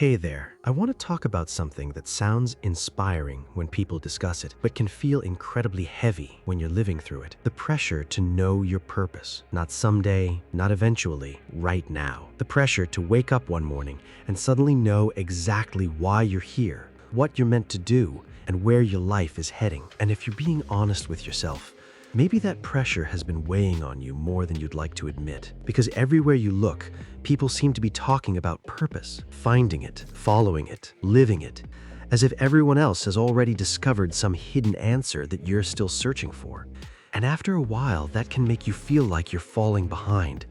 Hey there, I want to talk about something that sounds inspiring when people discuss it, but can feel incredibly heavy when you're living through it. The pressure to know your purpose, not someday, not eventually, right now. The pressure to wake up one morning and suddenly know exactly why you're here, what you're meant to do, and where your life is heading. And if you're being honest with yourself, maybe that pressure has been weighing on you more than you'd like to admit. Because everywhere you look, people seem to be talking about purpose, finding it, following it, living it, as if everyone else has already discovered some hidden answer that you're still searching for. And after a while, that can make you feel like you're falling behind,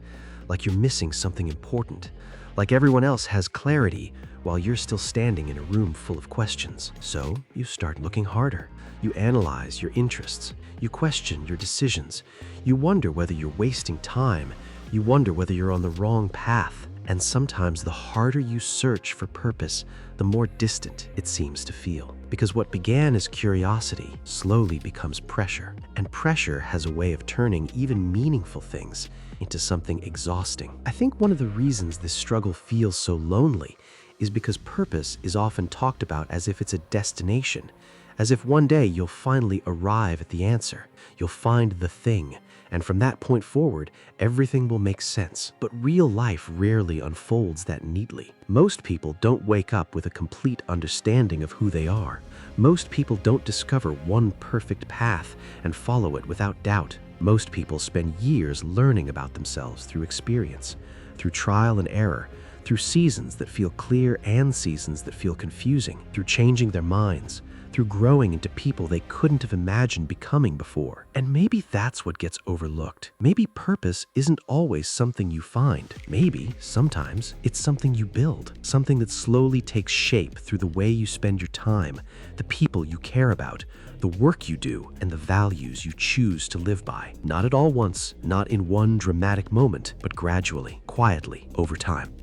like you're missing something important, like everyone else has clarity while you're still standing in a room full of questions. So you start looking harder. You analyze your interests. You question your decisions. You wonder whether you're wasting time. You wonder whether you're on the wrong path. And sometimes the harder you search for purpose, the more distant it seems to feel. Because what began as curiosity slowly becomes pressure. And pressure has a way of turning even meaningful things into something exhausting. I think one of the reasons this struggle feels so lonely is because purpose is often talked about as if it's a destination, as if one day you'll finally arrive at the answer, you'll find the thing, and from that point forward, everything will make sense. But real life rarely unfolds that neatly. Most people don't wake up with a complete understanding of who they are. Most people don't discover one perfect path and follow it without doubt. Most people spend years learning about themselves through experience, through trial and error, through seasons that feel clear and seasons that feel confusing, through changing their minds, through growing into people they couldn't have imagined becoming before. And maybe that's what gets overlooked. Maybe purpose isn't always something you find. Maybe, sometimes, it's something you build, something that slowly takes shape through the way you spend your time, the people you care about, the work you do, and the values you choose to live by. Not at all once, not in one dramatic moment, but gradually, quietly, over time.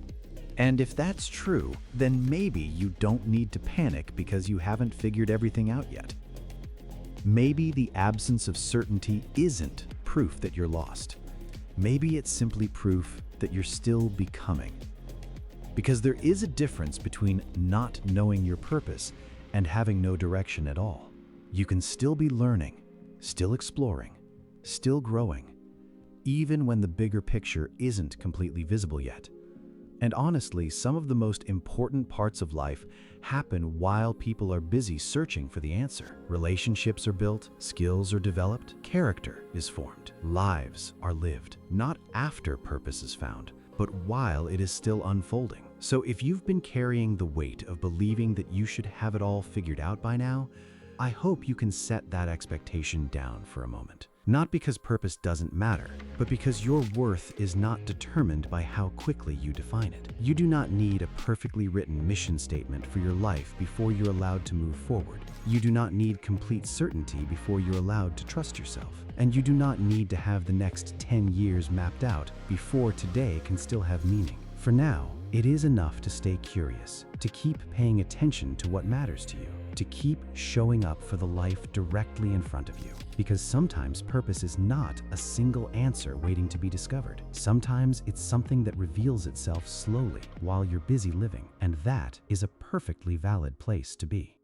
And if that's true, then maybe you don't need to panic because you haven't figured everything out yet. Maybe the absence of certainty isn't proof that you're lost. Maybe it's simply proof that you're still becoming. Because there is a difference between not knowing your purpose and having no direction at all. You can still be learning, still exploring, still growing, even when the bigger picture isn't completely visible yet. And honestly, some of the most important parts of life happen while people are busy searching for the answer. Relationships are built, skills are developed, character is formed, lives are lived, not after purpose is found, but while it is still unfolding. So if you've been carrying the weight of believing that you should have it all figured out by now, I hope you can set that expectation down for a moment. Not because purpose doesn't matter, but because your worth is not determined by how quickly you define it. You do not need a perfectly written mission statement for your life before you're allowed to move forward. You do not need complete certainty before you're allowed to trust yourself. And you do not need to have the next 10 years mapped out before today can still have meaning. For now, it is enough to stay curious, to keep paying attention to what matters to you, to keep showing up for the life directly in front of you. Because sometimes purpose is not a single answer waiting to be discovered. Sometimes it's something that reveals itself slowly while you're busy living, and that is a perfectly valid place to be.